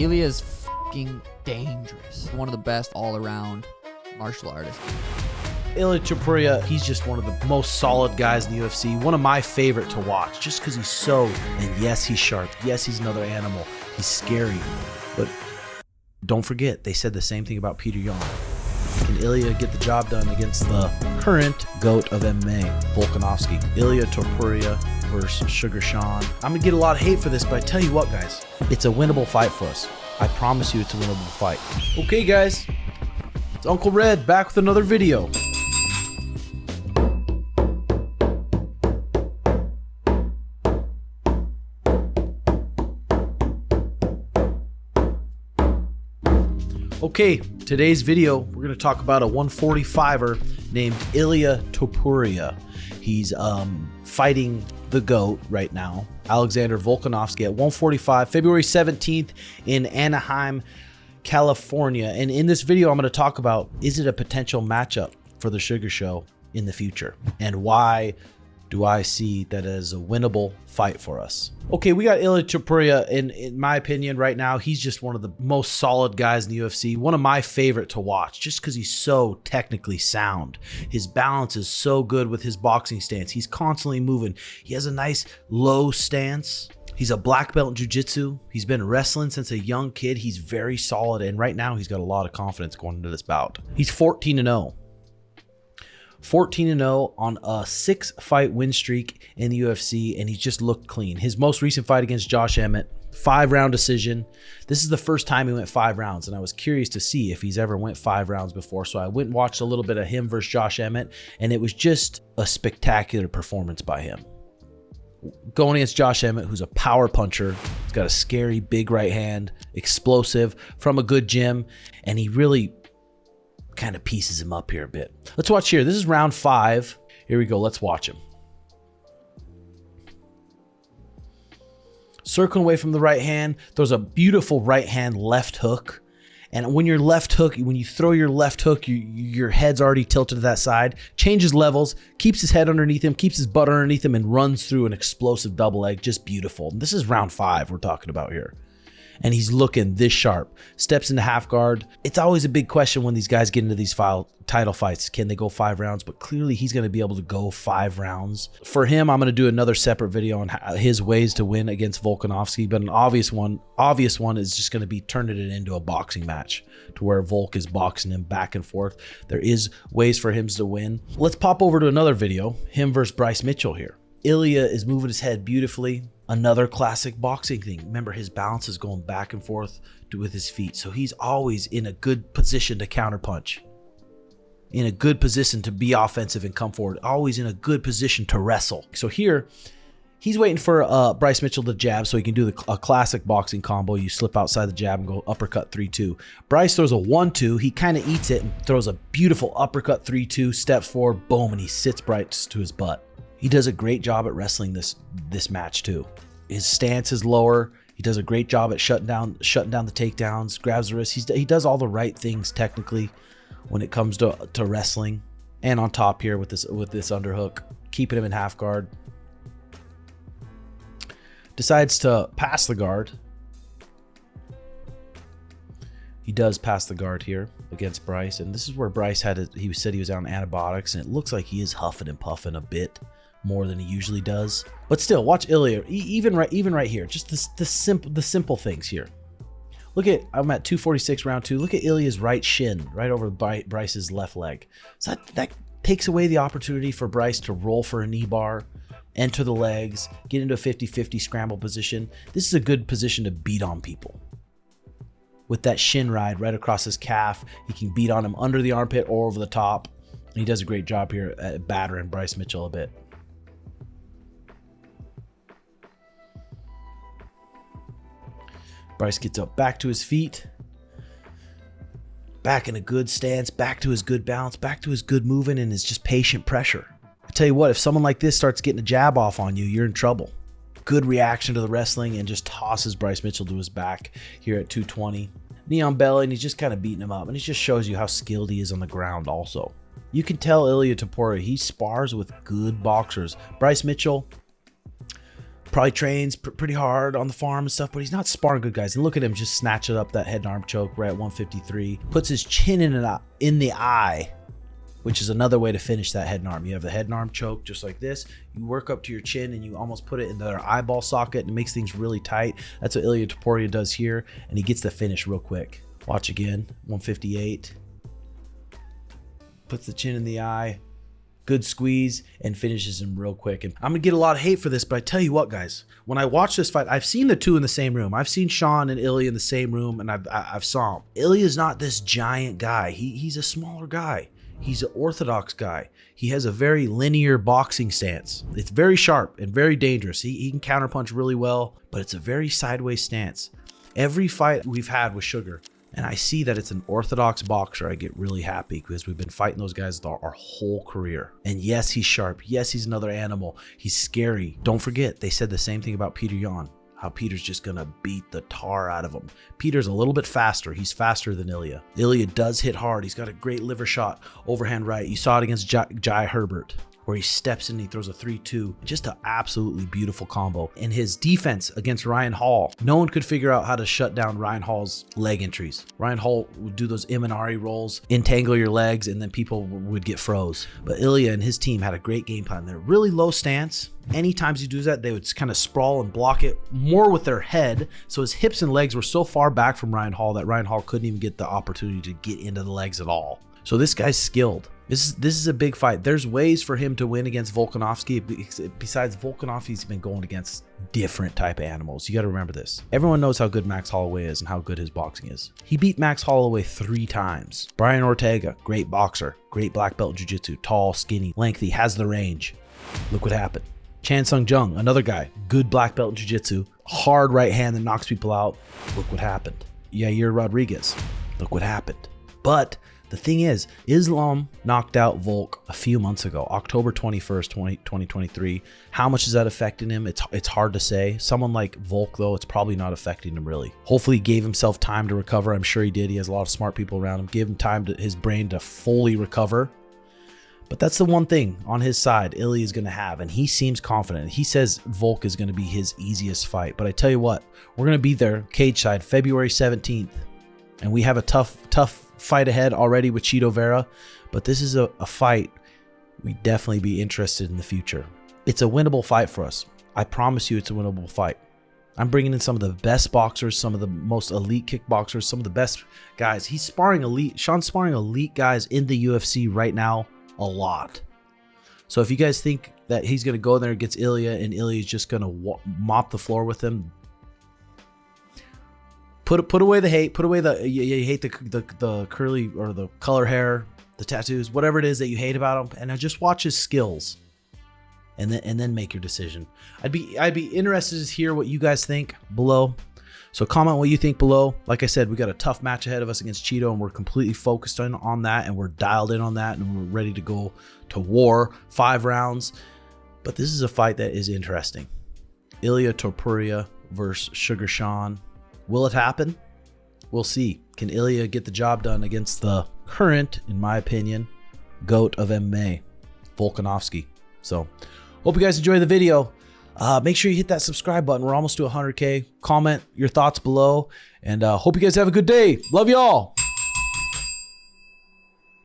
Ilia is fucking dangerous. One of the best all-around martial artists. Ilia Topuria, he's just one of the most solid guys in the UFC. One of my favorite to watch, just because he's so, and yes, he's sharp. Yes, he's another animal. He's scary. But don't forget, they said the same thing about Peter Yan. Can Ilya get the job done against the current GOAT of MMA, Volkanovski? Ilia Topuria versus Suga Sean. I'm going to get a lot of hate for this, but I tell you what, guys, it's a winnable fight for us. I promise you it's a winnable fight. Okay, guys, it's Uncle Red back with another video. Okay, today's video, we're going to talk about a 145er named Ilia Topuria. He's fighting the GOAT right now, Alexander Volkanovski, at 145, February 17th in Anaheim, California. And in this video, I'm going to talk about, is it a potential matchup for the Sugar Show in the future? And why do I see that as a winnable fight for us? Okay, we got Ilia Topuria, in my opinion, right now, he's just one of the most solid guys in the UFC. One of my favorite to watch, just because he's so technically sound. His balance is so good with his boxing stance. He's constantly moving. He has a nice low stance. He's a black belt in jiu-jitsu. He's been wrestling since a young kid. He's very solid, and right now, he's got a lot of confidence going into this bout. He's 14-0. 14-0 on a 6-fight win streak in the UFC, and he's just looked clean. His most recent fight against Josh Emmett, 5-round decision. This is the first time he went 5 rounds, and I was curious to see if he's ever went 5 rounds before, so I went and watched a little bit of him versus Josh Emmett, and it was just a spectacular performance by him. Going against Josh Emmett, who's a power puncher. He's got a scary big right hand, explosive, from a good gym, and he really kind of pieces him up here a bit. Let's watch here. This is round 5. Here we go. Let's watch him. Circling away from the right hand, throws a beautiful right hand left hook. And when you're left hook, when you throw your left hook, your head's already tilted to that side. Changes levels, keeps his head underneath him, keeps his butt underneath him, and runs through an explosive double leg. Just beautiful. And this is round 5 we're talking about here. And he's looking this sharp. Steps into half guard. It's always a big question when these guys get into these title fights. Can they go 5 rounds? But clearly he's going to be able to go 5 rounds. For him, I'm going to do another separate video on his ways to win against Volkanovski. But an obvious one is just going to be turning it into a boxing match to where Volk is boxing him back and forth. There is ways for him to win. Let's pop over to another video. Him versus Bryce Mitchell here. Ilya is moving his head beautifully. Another classic boxing thing. Remember, his balance is going back and forth with his feet. So he's always in a good position to counterpunch. In a good position to be offensive and come forward. Always in a good position to wrestle. So here, he's waiting for Bryce Mitchell to jab so he can do a classic boxing combo. You slip outside the jab and go uppercut 3-2. Bryce throws a 1-2. He kind of eats it and throws a beautiful uppercut 3-2. Steps forward, boom, and he sits Bryce to his butt. He does a great job at wrestling this match too. His stance is lower. He does a great job at shutting down the takedowns, grabs the wrist. He does all the right things technically when it comes to wrestling. And on top here with this underhook, keeping him in half guard. Decides to pass the guard. He does pass the guard here against Bryce, and this is where Bryce he said he was on antibiotics, and it looks like he is huffing and puffing a bit more than he usually does. But still, watch Ilya, even right here, just the simple things here. Look at, I'm at 246 round 2. Look at Ilya's right shin, right over Bryce's left leg. So that takes away the opportunity for Bryce to roll for a knee bar, enter the legs, get into a 50-50 scramble position. This is a good position to beat on people. With that shin ride right across his calf, he can beat on him under the armpit or over the top. And he does a great job here at battering Bryce Mitchell a bit. Bryce gets up back to his feet, back in a good stance, back to his good balance, back to his good moving, and is just patient pressure. I tell you what, if someone like this starts getting a jab off on you, you're in trouble. Good reaction to the wrestling and just tosses Bryce Mitchell to his back here at 220. Knee on belly, and he's just kind of beating him up, and it just shows you how skilled he is on the ground also. You can tell Ilia Topuria, he spars with good boxers. Bryce Mitchell, Probably trains pretty hard on the farm and stuff, but he's not sparring good guys. And look at him just snatching up that head and arm choke right at 153. Puts his chin in the eye, which is another way to finish that head and arm. You have the head and arm choke just like this. You work up to your chin and you almost put it in their eyeball socket and it makes things really tight. That's what Ilia Topuria does here, and he gets the finish real quick. Watch again, 158. Puts the chin in the eye. Good squeeze and finishes him real quick. And I'm gonna get a lot of hate for this, but I tell you what, guys, when I watch this fight, I've seen the two in the same room. I've seen Sean and Ilya in the same room, and I've saw him. Ilya's not this giant guy. He's a smaller guy. He's an orthodox guy. He has a very linear boxing stance. It's very sharp and very dangerous. He can counterpunch really well, but it's a very sideways stance. Every fight we've had with Sugar, and I see that it's an orthodox boxer, I get really happy because we've been fighting those guys our whole career. And yes, he's sharp. Yes, he's another animal. He's scary. Don't forget, they said the same thing about Peter Yan, how Peter's just gonna beat the tar out of him. Peter's a little bit faster. He's faster than Ilya. Ilya does hit hard. He's got a great liver shot, overhand right. You saw it against Jai Herbert, where he steps in and he throws a 3-2. Just an absolutely beautiful combo. In his defense against Ryan Hall, no one could figure out how to shut down Ryan Hall's leg entries. Ryan Hall would do those Imanari rolls, entangle your legs, and then people would get froze. But Ilya and his team had a great game plan. They're really low stance. Anytime he does that, they would kind of sprawl and block it more with their head. So his hips and legs were so far back from Ryan Hall that Ryan Hall couldn't even get the opportunity to get into the legs at all. So this guy's skilled. This is a big fight. There's ways for him to win against Volkanovski. Besides Volkanovski's been going against different type of animals. You got to remember this. Everyone knows how good Max Holloway is and how good his boxing is. He beat Max Holloway 3 times. Brian Ortega, great boxer, great black belt in jiu-jitsu, tall, skinny, lengthy, has the range. Look what happened. Chan Sung Jung, another guy, good black belt in jiu-jitsu, hard right hand that knocks people out. Look what happened. Yair Rodriguez, look what happened. But the thing is, Islam knocked out Volk a few months ago, October 21st, 2023. How much is that affecting him? It's hard to say. Someone like Volk, though, it's probably not affecting him really. Hopefully he gave himself time to recover. I'm sure he did. He has a lot of smart people around him. Give him time to his brain to fully recover. But that's the one thing on his side Ilya is going to have, and he seems confident. He says Volk is going to be his easiest fight. But I tell you what, we're going to be there, cage side, February 17th. And we have a tough fight ahead already with Chito Vera. But this is a fight we'd definitely be interested in the future. It's a winnable fight for us. I promise you it's a winnable fight. I'm bringing in some of the best boxers, some of the most elite kickboxers, some of the best guys. He's sparring elite. Sean's sparring elite guys in the UFC right now. A lot. So if you guys think that he's going to go there against Ilya and Ilya's just going to mop the floor with him, put away the hate. Put away you hate the curly or the color hair, the tattoos, whatever it is that you hate about him, and just watch his skills, and then make your decision. I'd be interested to hear what you guys think below. So comment what you think below. Like I said, we got a tough match ahead of us against Chito, and we're completely focused on that, and we're dialed in on that, and we're ready to go to war, 5 rounds. But this is a fight that is interesting. Ilia Topuria versus Suga Sean. Will it happen? We'll see. Can Ilya get the job done against the current, in my opinion, GOAT of MMA, Volkanovski? So, hope you guys enjoyed the video. Make sure you hit that subscribe button. We're almost to 100K. Comment your thoughts below, and hope you guys have a good day. Love y'all.